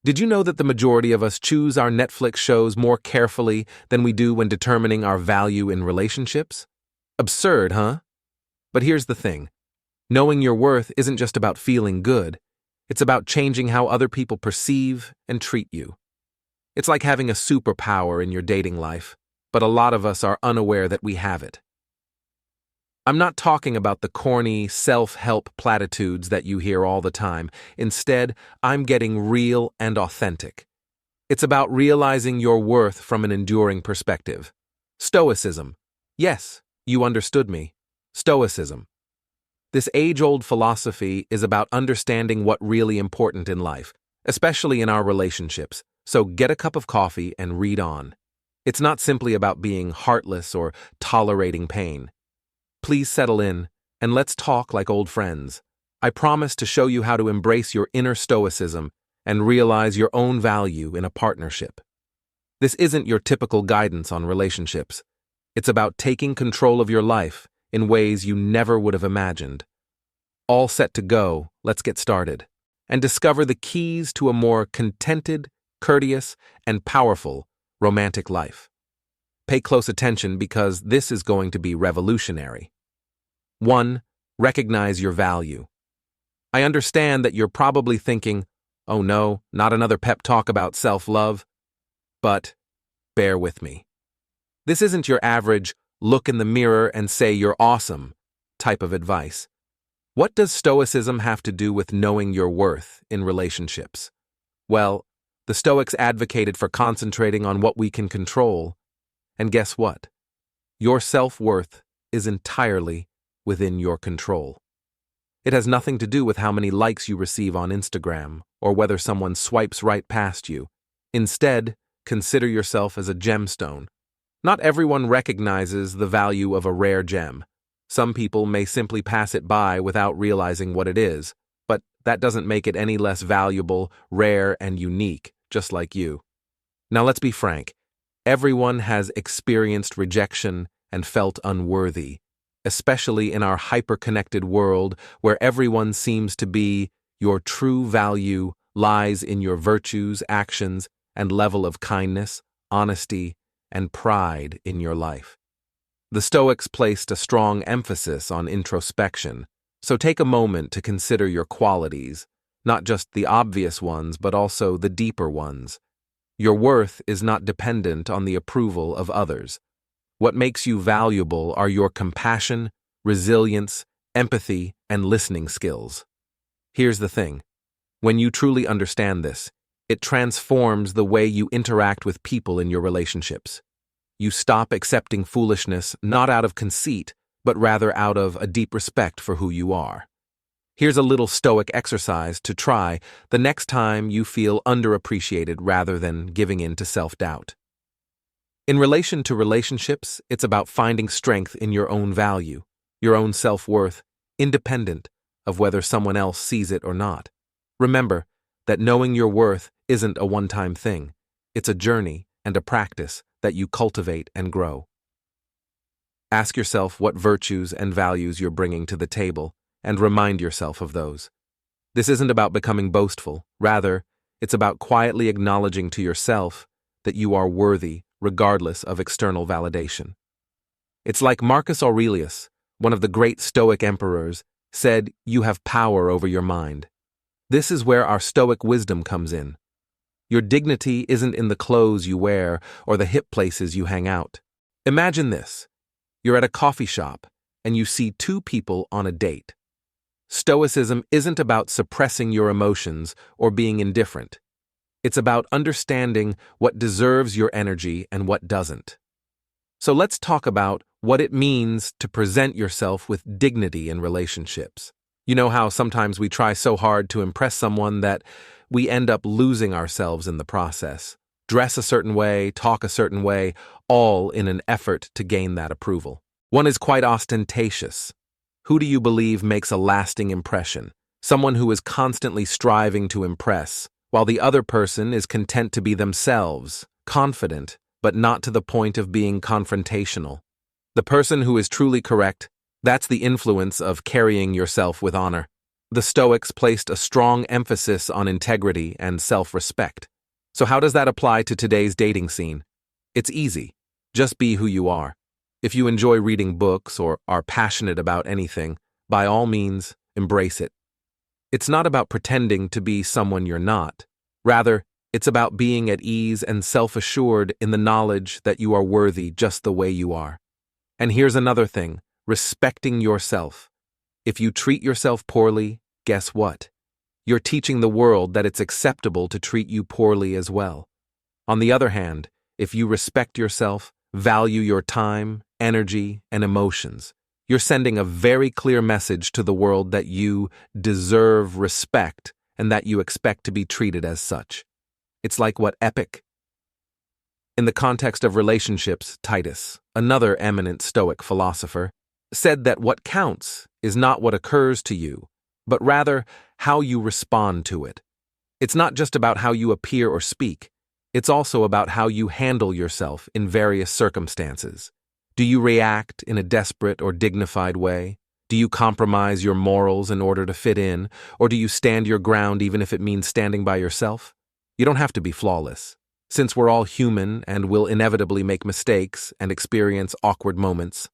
Did you know that the majority of us choose our Netflix shows more carefully than we do when determining our value in relationships? Absurd, huh? But here's the thing. Knowing your worth isn't just about feeling good. It's about changing how other people perceive and treat you. It's like having a superpower in your dating life, but a lot of us are unaware that we have it. I'm not talking about the corny, self-help platitudes that you hear all the time. Instead, I'm getting real and authentic. It's about realizing your worth from an enduring perspective. Stoicism. Yes, you understood me. Stoicism. This age-old philosophy is about understanding what's really important in life, especially in our relationships. So get a cup of coffee and read on. It's not simply about being heartless or tolerating pain. Please settle in, and let's talk like old friends. I promise to show you how to embrace your inner stoicism and realize your own value in a partnership. This isn't your typical guidance on relationships. It's about taking control of your life in ways you never would have imagined. All set to go, let's get started and discover the keys to a more contented, courteous, and powerful romantic life. Pay close attention because this is going to be revolutionary. 1. Recognize your value. I understand that you're probably thinking, oh no, not another pep talk about self-love. But bear with me. This isn't your average look in the mirror and say you're awesome type of advice. What does Stoicism have to do with knowing your worth in relationships? Well, the Stoics advocated for concentrating on what we can control. And guess what? Your self-worth is entirely within your control. It has nothing to do with how many likes you receive on Instagram or whether someone swipes right past you. Instead, consider yourself as a gemstone. Not everyone recognizes the value of a rare gem. Some people may simply pass it by without realizing what it is, but that doesn't make it any less valuable, rare, and unique, just like you. Now let's be frank. Everyone has experienced rejection and felt unworthy, especially in our hyper-connected world where everyone seems to be. Your true value lies in your virtues, actions, and level of kindness, honesty, and pride in your life. The Stoics placed a strong emphasis on introspection, so take a moment to consider your qualities, not just the obvious ones, but also the deeper ones. Your worth is not dependent on the approval of others. What makes you valuable are your compassion, resilience, empathy, and listening skills. Here's the thing. When you truly understand this, it transforms the way you interact with people in your relationships. You stop accepting foolishness not out of conceit, but rather out of a deep respect for who you are. Here's a little Stoic exercise to try the next time you feel underappreciated rather than giving in to self-doubt. In relation to relationships, it's about finding strength in your own value, your own self-worth, independent of whether someone else sees it or not. Remember that knowing your worth isn't a one-time thing. It's a journey and a practice that you cultivate and grow. Ask yourself what virtues and values you're bringing to the table and remind yourself of those. This isn't about becoming boastful. Rather, it's about quietly acknowledging to yourself that you are worthy regardless of external validation. It's like Marcus Aurelius, one of the great Stoic emperors, said, "You have power over your mind." This is where our Stoic wisdom comes in. Your dignity isn't in the clothes you wear or the hip places you hang out. Imagine this. You're at a coffee shop and you see two people on a date. Stoicism isn't about suppressing your emotions or being indifferent. It's about understanding what deserves your energy and what doesn't. So let's talk about what it means to present yourself with dignity in relationships. You know how sometimes we try so hard to impress someone that we end up losing ourselves in the process. Dress a certain way, talk a certain way, all in an effort to gain that approval. One is quite ostentatious. Who do you believe makes a lasting impression? Someone who is constantly striving to impress, while the other person is content to be themselves, confident, but not to the point of being confrontational. The person who is truly correct, that's the influence of carrying yourself with honor. The Stoics placed a strong emphasis on integrity and self-respect. So how does that apply to today's dating scene? It's easy. Just be who you are. If you enjoy reading books or are passionate about anything, by all means, embrace it. It's not about pretending to be someone you're not. Rather, it's about being at ease and self-assured in the knowledge that you are worthy just the way you are. And here's another thing, respecting yourself. If you treat yourself poorly, guess what? You're teaching the world that it's acceptable to treat you poorly as well. On the other hand, if you respect yourself, value your time, energy, and emotions, you're sending a very clear message to the world that you deserve respect and that you expect to be treated as such. It's like what epic? In the context of relationships, Titus, another eminent Stoic philosopher, said that what counts is not what occurs to you, but rather how you respond to it. It's not just about how you appear or speak, it's also about how you handle yourself in various circumstances. Do you react in a desperate or dignified way? Do you compromise your morals in order to fit in, or do you stand your ground even if it means standing by yourself? You don't have to be flawless. Since we're all human and will inevitably make mistakes and experience awkward moments,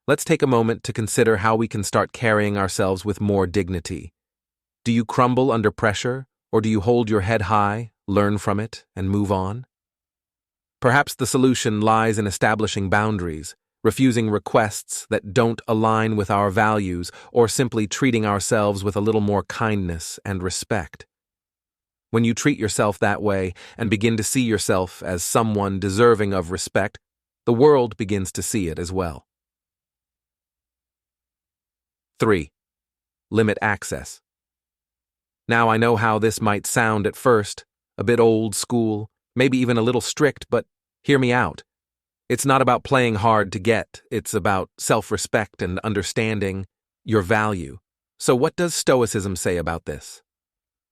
let's take a moment to consider how we can start carrying ourselves with more dignity. Do you crumble under pressure, or do you hold your head high, learn from it, and move on? Perhaps the solution lies in establishing boundaries, refusing requests that don't align with our values, or simply treating ourselves with a little more kindness and respect. When you treat yourself that way and begin to see yourself as someone deserving of respect, the world begins to see it as well. 3. Limit access. Now I know how this might sound at first, a bit old school, maybe even a little strict, but hear me out. It's not about playing hard to get, it's about self-respect and understanding your value. So what does Stoicism say about this?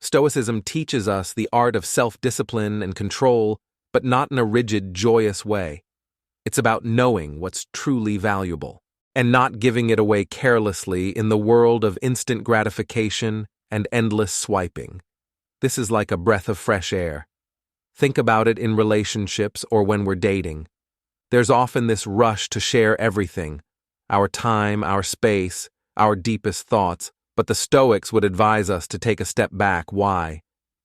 Stoicism teaches us the art of self-discipline and control, but not in a rigid, joyous way. It's about knowing what's truly valuable and not giving it away carelessly in the world of instant gratification and endless swiping. This is like a breath of fresh air. Think about it in relationships or when we're dating. There's often this rush to share everything, our time, our space, our deepest thoughts, but the Stoics would advise us to take a step back. Why?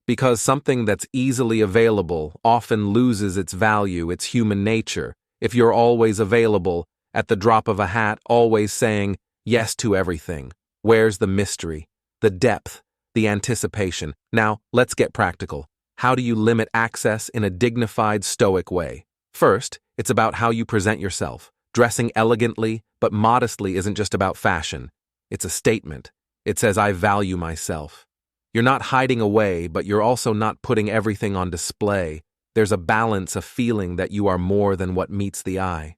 Because something that's easily available often loses its value, its human nature. If you're always available, at the drop of a hat, always saying yes to everything, where's the mystery, the depth, the anticipation? Now, let's get practical. How do you limit access in a dignified Stoic way? First, it's about how you present yourself. Dressing elegantly but modestly isn't just about fashion. It's a statement. It says, I value myself. You're not hiding away, but you're also not putting everything on display. There's a balance of feeling that you are more than what meets the eye.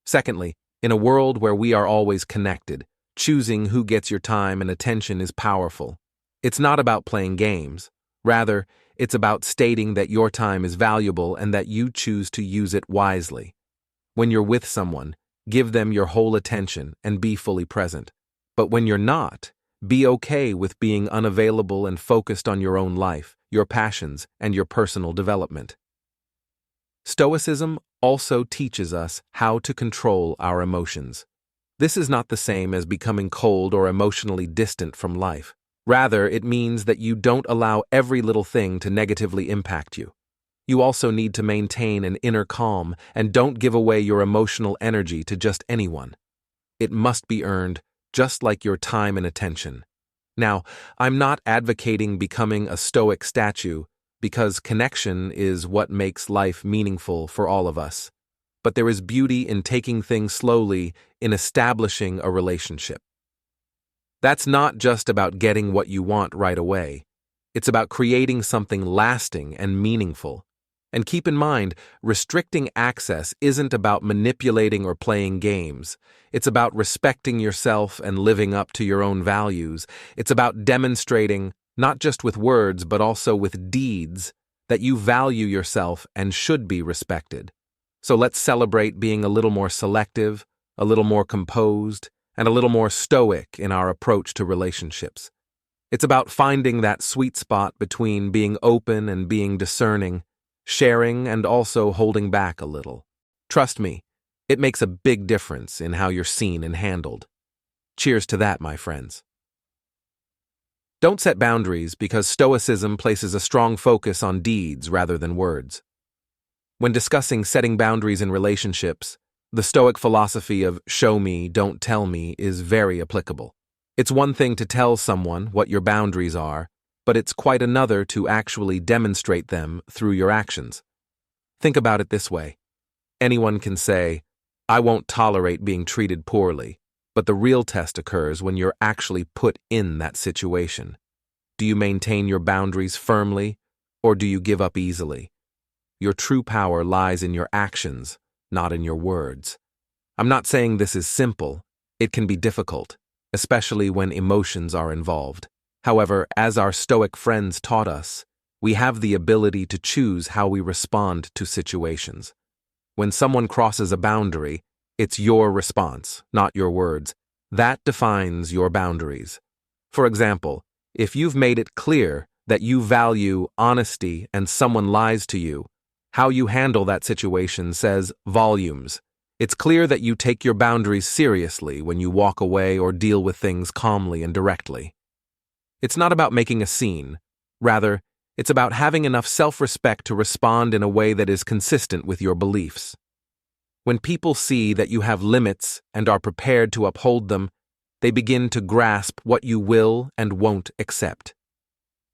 Secondly, in a world where we are always connected, choosing who gets your time and attention is powerful. It's not about playing games. Rather, it's about stating that your time is valuable and that you choose to use it wisely. When you're with someone, give them your whole attention and be fully present. But when you're not, be okay with being unavailable and focused on your own life, your passions, and your personal development. Stoicism also teaches us how to control our emotions. This is not the same as becoming cold or emotionally distant from life. Rather, it means that you don't allow every little thing to negatively impact you. You also need to maintain an inner calm and don't give away your emotional energy to just anyone. It must be earned, just like your time and attention. Now, I'm not advocating becoming a Stoic statue, because connection is what makes life meaningful for all of us. But there is beauty in taking things slowly, in establishing a relationship. That's not just about getting what you want right away. It's about creating something lasting and meaningful. And keep in mind, restricting access isn't about manipulating or playing games. It's about respecting yourself and living up to your own values. It's about demonstrating, not just with words but also with deeds, that you value yourself and should be respected. So let's celebrate being a little more selective, a little more composed, and a little more stoic in our approach to relationships. It's about finding that sweet spot between being open and being discerning, sharing and also holding back a little. Trust me, it makes a big difference in how you're seen and handled. Cheers to that, my friends. Don't set boundaries because Stoicism places a strong focus on deeds rather than words. When discussing setting boundaries in relationships, the Stoic philosophy of show me, don't tell me is very applicable. It's one thing to tell someone what your boundaries are, but it's quite another to actually demonstrate them through your actions. Think about it this way. Anyone can say, I won't tolerate being treated poorly, but the real test occurs when you're actually put in that situation. Do you maintain your boundaries firmly, or do you give up easily? Your true power lies in your actions, not in your words. I'm not saying this is simple. It can be difficult, especially when emotions are involved. However, as our Stoic friends taught us, we have the ability to choose how we respond to situations. When someone crosses a boundary, it's your response, not your words. That defines your boundaries. For example, if you've made it clear that you value honesty and someone lies to you, how you handle that situation says volumes. It's clear that you take your boundaries seriously when you walk away or deal with things calmly and directly. It's not about making a scene. Rather, it's about having enough self-respect to respond in a way that is consistent with your beliefs. When people see that you have limits and are prepared to uphold them, they begin to grasp what you will and won't accept.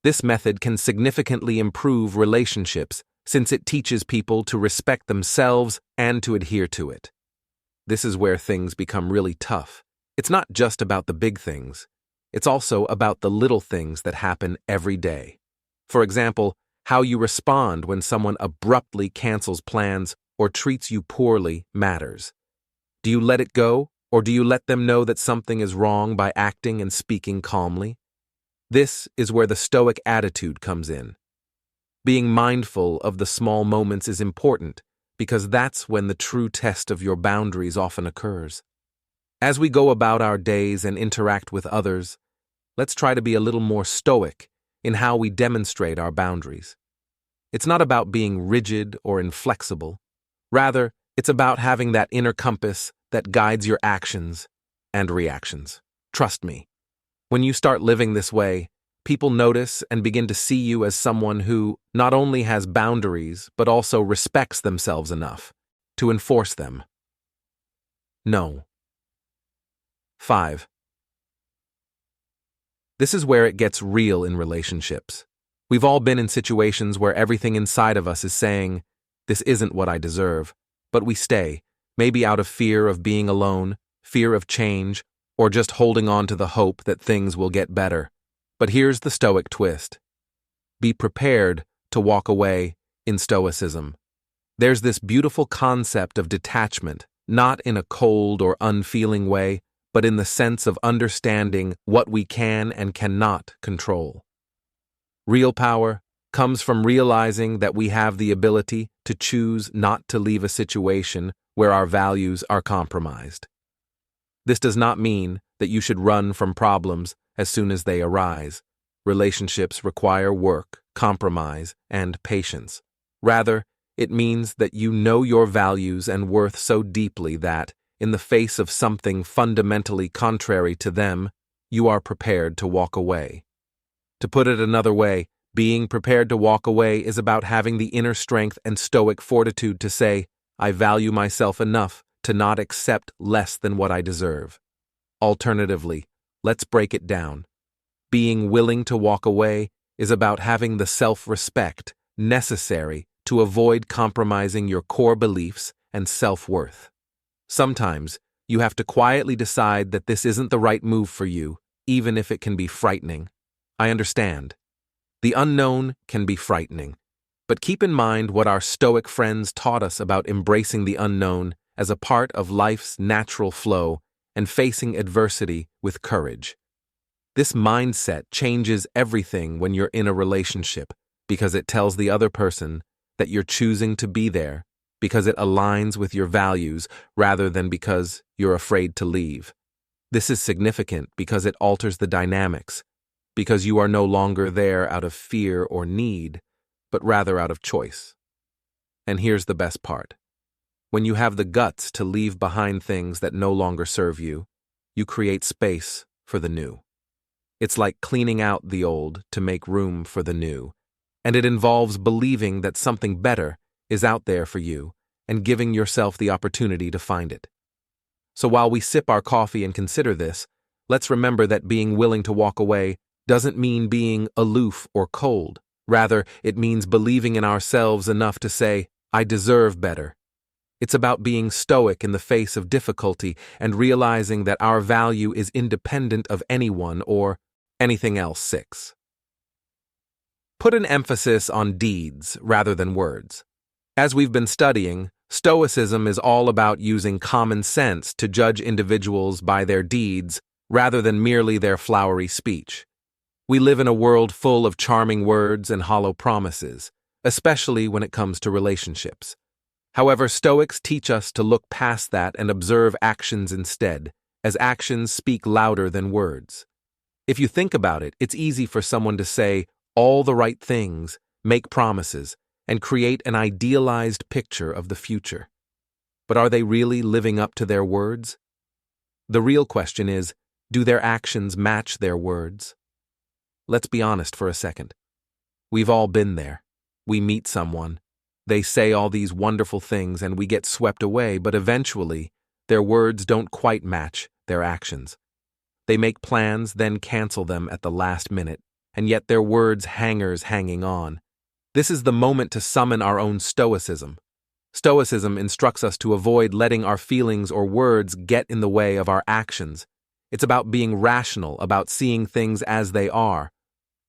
This method can significantly improve relationships since it teaches people to respect themselves and to adhere to it. This is where things become really tough. It's not just about the big things. It's also about the little things that happen every day. For example, how you respond when someone abruptly cancels plans or treats you poorly matters. Do you let it go, or do you let them know that something is wrong by acting and speaking calmly? This is where the Stoic attitude comes in. Being mindful of the small moments is important because that's when the true test of your boundaries often occurs. As we go about our days and interact with others, let's try to be a little more stoic in how we demonstrate our boundaries. It's not about being rigid or inflexible. Rather, it's about having that inner compass that guides your actions and reactions. Trust me, when you start living this way, people notice and begin to see you as someone who not only has boundaries but also respects themselves enough to enforce them. No. 5. This is where it gets real in relationships. We've all been in situations where everything inside of us is saying, this isn't what I deserve, but we stay, maybe out of fear of being alone, fear of change, or just holding on to the hope that things will get better. But here's the Stoic twist. Be prepared to walk away in Stoicism. There's this beautiful concept of detachment, not in a cold or unfeeling way, but in the sense of understanding what we can and cannot control. Real power comes from realizing that we have the ability to choose not to leave a situation where our values are compromised. This does not mean that you should run from problems as soon as they arise. Relationships require work, compromise, and patience. Rather, it means that you know your values and worth so deeply that, in the face of something fundamentally contrary to them, you are prepared to walk away. To put it another way, being prepared to walk away is about having the inner strength and stoic fortitude to say, I value myself enough to not accept less than what I deserve. Alternatively, let's break it down. Being willing to walk away is about having the self-respect necessary to avoid compromising your core beliefs and self-worth. Sometimes, you have to quietly decide that this isn't the right move for you, even if it can be frightening. I understand. The unknown can be frightening, but keep in mind what our Stoic friends taught us about embracing the unknown as a part of life's natural flow and facing adversity with courage. This mindset changes everything when you're in a relationship because it tells the other person that you're choosing to be there because it aligns with your values rather than because you're afraid to leave. This is significant because it alters the dynamics. because you are no longer there out of fear or need, but rather out of choice. And here's the best part. When you have the guts to leave behind things that no longer serve you, you create space for the new. It's like cleaning out the old to make room for the new, and it involves believing that something better is out there for you and giving yourself the opportunity to find it. So while we sip our coffee and consider this, let's remember that being willing to walk away doesn't mean being aloof or cold. Rather, it means believing in ourselves enough to say, I deserve better. It's about being stoic in the face of difficulty and realizing that our value is independent of anyone or anything else. 6. Put an emphasis on deeds rather than words. As we've been studying, Stoicism is all about using common sense to judge individuals by their deeds rather than merely their flowery speech. We live in a world full of charming words and hollow promises, especially when it comes to relationships. However, Stoics teach us to look past that and observe actions instead, as actions speak louder than words. If you think about it, it's easy for someone to say all the right things, make promises, and create an idealized picture of the future. But are they really living up to their words? The real question is, do their actions match their words? Let's be honest for a second. We've all been there. We meet someone. They say all these wonderful things and we get swept away, but eventually, their words don't quite match their actions. They make plans, then cancel them at the last minute, and yet their words hanging on. This is the moment to summon our own stoicism. Stoicism instructs us to avoid letting our feelings or words get in the way of our actions. It's about being rational, about seeing things as they are.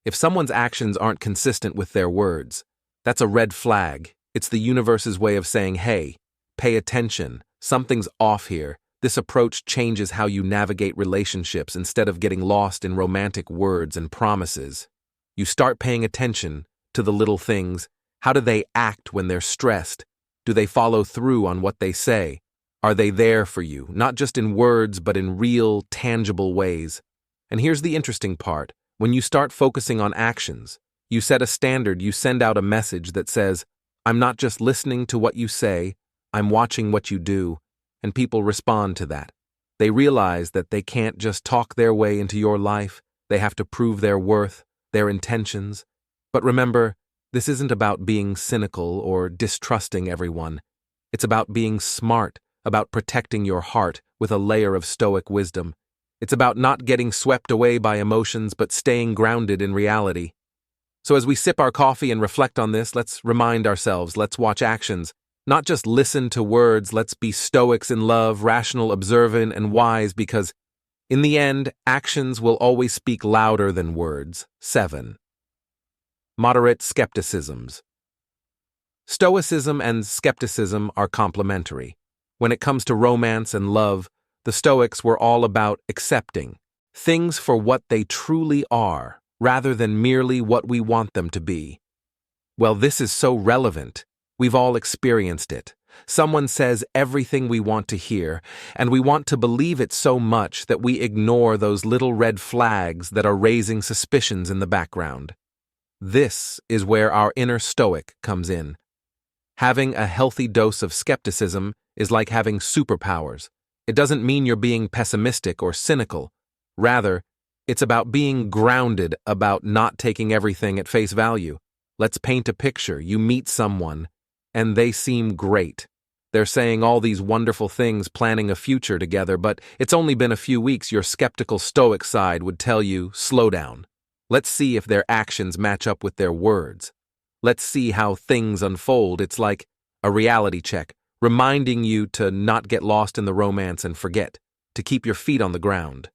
If someone's actions aren't consistent with their words, that's a red flag. It's the universe's way of saying, hey, pay attention, something's off here. This approach changes how you navigate relationships instead of getting lost in romantic words and promises. You start paying attention to the little things. How do they act when they're stressed? Do they follow through on what they say? Are they there for you, not just in words, but in real, tangible ways? And here's the interesting part. When you start focusing on actions, you set a standard, you send out a message that says, I'm not just listening to what you say, I'm watching what you do, and people respond to that. They realize that they can't just talk their way into your life, they have to prove their worth, their intentions. But remember, this isn't about being cynical or distrusting everyone. It's about being smart, about protecting your heart with a layer of stoic wisdom. It's about not getting swept away by emotions but staying grounded in reality. So as we sip our coffee and reflect on this, let's remind ourselves, let's watch actions. Not just listen to words, let's be stoics in love, rational, observant, and wise, because in the end, actions will always speak louder than words. 7. Moderate skepticisms. Stoicism and skepticism are complementary. When it comes to romance and love, the Stoics were all about accepting things for what they truly are, rather than merely what we want them to be. Well, this is so relevant. We've all experienced it. Someone says everything we want to hear, and we want to believe it so much that we ignore those little red flags that are raising suspicions in the background. This is where our inner Stoic comes in. Having a healthy dose of skepticism is like having superpowers. It doesn't mean you're being pessimistic or cynical. Rather, it's about being grounded, about not taking everything at face value. Let's paint a picture. You meet someone, and they seem great. They're saying all these wonderful things, planning a future together, but it's only been a few weeks. Your skeptical Stoic side would tell you, slow down. Let's see if their actions match up with their words. Let's see how things unfold. It's like a reality check, reminding you to not get lost in the romance and forget, to keep your feet on the ground.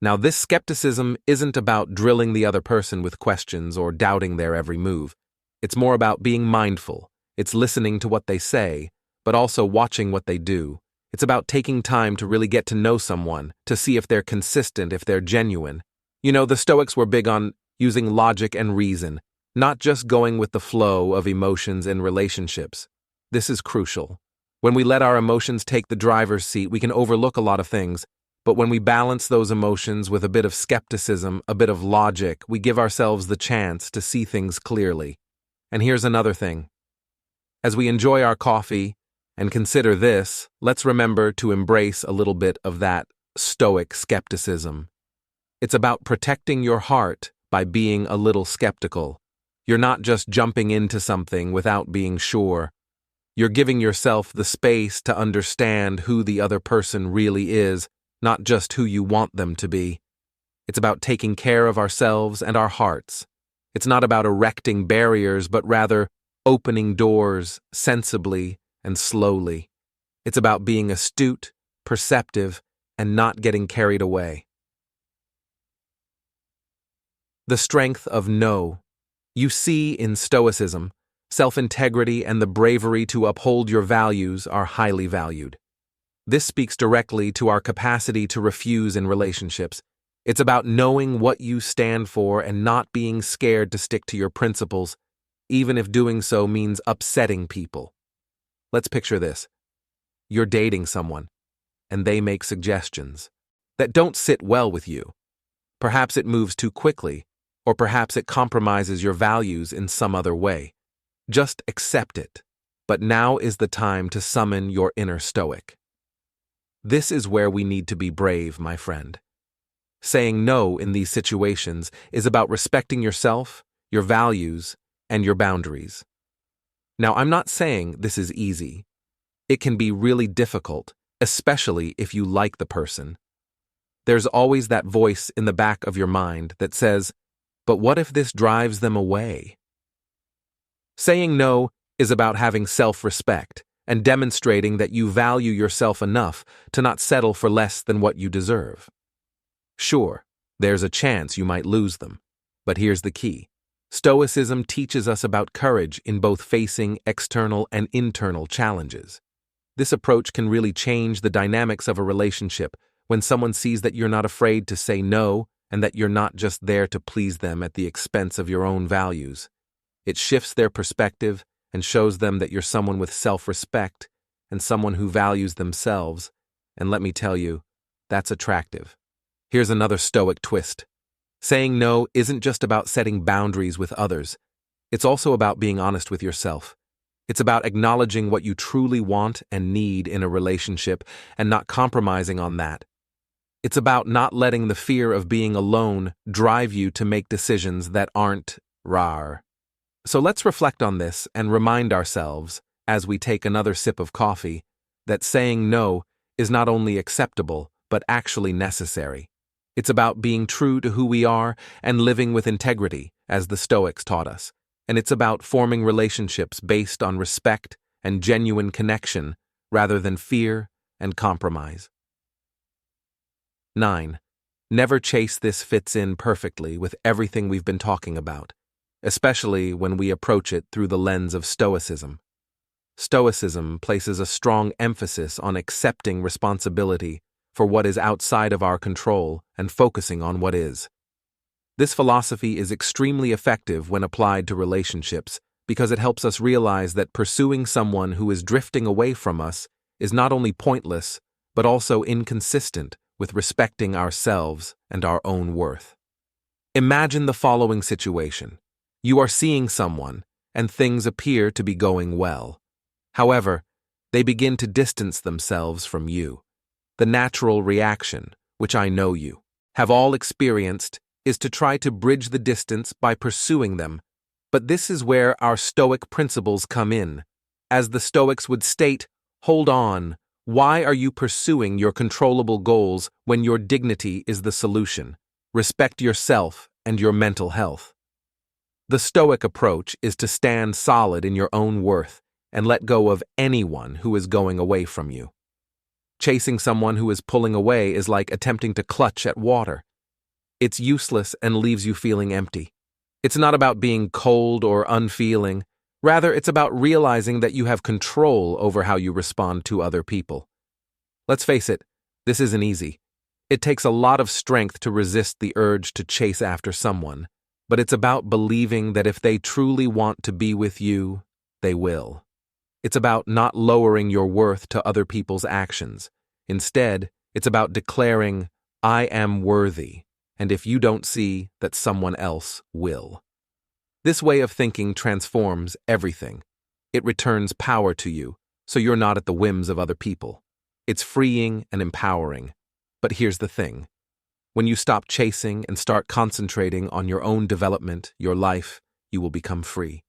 Now, this skepticism isn't about drilling the other person with questions or doubting their every move. It's more about being mindful. It's listening to what they say, but also watching what they do. It's about taking time to really get to know someone, to see if they're consistent, if they're genuine. You know, the Stoics were big on using logic and reason, not just going with the flow of emotions in relationships. This is crucial. When we let our emotions take the driver's seat, we can overlook a lot of things, But when we balance those emotions with a bit of skepticism, a bit of logic, we give ourselves the chance to see things clearly. And here's another thing. As we enjoy our coffee and consider this, let's remember to embrace a little bit of that Stoic skepticism. It's about protecting your heart by being a little skeptical. You're not just jumping into something without being sure. You're giving yourself the space to understand who the other person really is, not just who you want them to be. It's about taking care of ourselves and our hearts. It's not about erecting barriers, but rather opening doors sensibly and slowly. It's about being astute, perceptive, and not getting carried away. The strength of no. You see, in Stoicism, self-integrity and the bravery to uphold your values are highly valued. This speaks directly to our capacity to refuse in relationships. It's about knowing what you stand for and not being scared to stick to your principles, even if doing so means upsetting people. Let's picture this. You're dating someone, and they make suggestions that don't sit well with you. Perhaps it moves too quickly, or perhaps it compromises your values in some other way. Just accept it. But now is the time to summon your inner Stoic. This is where we need to be brave, my friend. Saying no in these situations is about respecting yourself, your values, and your boundaries. Now, I'm not saying this is easy. It can be really difficult, especially if you like the person. There's always that voice in the back of your mind that says, but what if this drives them away? Saying no is about having self-respect and demonstrating that you value yourself enough to not settle for less than what you deserve. Sure, there's a chance you might lose them, but here's the key. Stoicism teaches us about courage in both facing external and internal challenges. This approach can really change the dynamics of a relationship when someone sees that you're not afraid to say no and that you're not just there to please them at the expense of your own values. It shifts their perspective and shows them that you're someone with self-respect and someone who values themselves, and let me tell you, that's attractive. Here's another Stoic twist. Saying no isn't just about setting boundaries with others. It's also about being honest with yourself. It's about acknowledging what you truly want and need in a relationship and not compromising on that. It's about not letting the fear of being alone drive you to make decisions that aren't rar. So let's reflect on this and remind ourselves, as we take another sip of coffee, that saying no is not only acceptable, but actually necessary. It's about being true to who we are and living with integrity, as the Stoics taught us. And it's about forming relationships based on respect and genuine connection rather than fear and compromise. 9. Never chase this fits in perfectly with everything we've been talking about, especially when we approach it through the lens of Stoicism. Stoicism places a strong emphasis on accepting responsibility for what is outside of our control and focusing on what is. This philosophy is extremely effective when applied to relationships because it helps us realize that pursuing someone who is drifting away from us is not only pointless, but also inconsistent with respecting ourselves and our own worth. Imagine the following situation. You are seeing someone, and things appear to be going well. However, they begin to distance themselves from you. The natural reaction, which I know you have all experienced, is to try to bridge the distance by pursuing them. But this is where our Stoic principles come in. As the Stoics would state, hold on. Why are you pursuing your controllable goals when your dignity is the solution? Respect yourself and your mental health. The Stoic approach is to stand solid in your own worth and let go of anyone who is going away from you. Chasing someone who is pulling away is like attempting to clutch at water. It's useless and leaves you feeling empty. It's not about being cold or unfeeling. Rather, it's about realizing that you have control over how you respond to other people. Let's face it, this isn't easy. It takes a lot of strength to resist the urge to chase after someone, but it's about believing that if they truly want to be with you, they will. It's about not lowering your worth to other people's actions. Instead, It's about declaring, I am worthy, and if you don't see, that someone else will. This way of thinking transforms everything. It returns power to you, so you're not at the whims of other people. It's freeing and empowering. But here's the thing. When you stop chasing and start concentrating on your own development, your life, you will become free.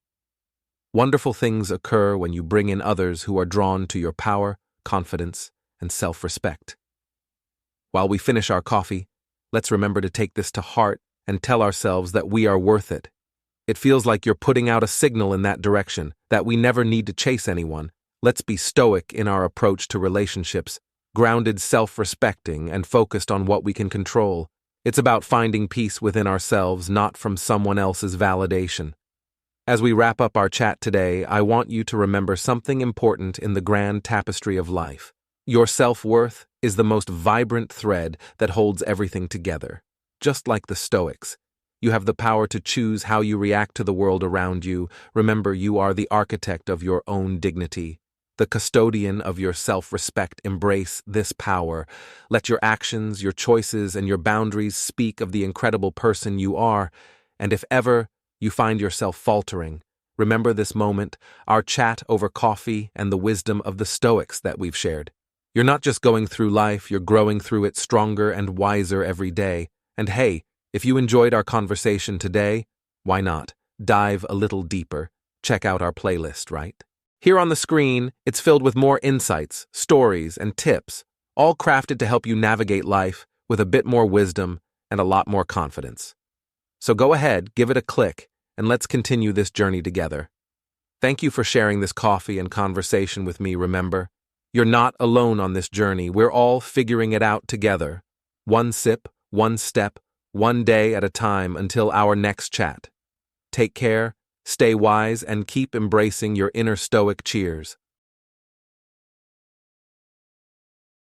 Wonderful things occur when you bring in others who are drawn to your power, confidence, and self-respect. While we finish our coffee, let's remember to take this to heart and tell ourselves that we are worth it. It feels like you're putting out a signal in that direction, that we never need to chase anyone. Let's be stoic in our approach to relationships, grounded, self-respecting, and focused on what we can control. It's about finding peace within ourselves, not from someone else's validation. As we wrap up our chat today, I want you to remember something important in the grand tapestry of life. Your self-worth is the most vibrant thread that holds everything together. Just like the Stoics, you have the power to choose how you react to the world around you. Remember, you are the architect of your own dignity, the custodian of your self-respect. Embrace this power. Let your actions, your choices, and your boundaries speak of the incredible person you are. And if ever you find yourself faltering, remember this moment, our chat over coffee, and the wisdom of the Stoics that we've shared. You're not just going through life, you're growing through it stronger and wiser every day. And hey, if you enjoyed our conversation today, why not dive a little deeper? Check out our playlist, right? Here on the screen, it's filled with more insights, stories, and tips, all crafted to help you navigate life with a bit more wisdom and a lot more confidence. So go ahead, give it a click, and let's continue this journey together. Thank you for sharing this coffee and conversation with me. Remember, you're not alone on this journey. We're all figuring it out together. One sip, one step, one day at a time until our next chat. Take care, stay wise, and keep embracing your inner Stoic. Cheers.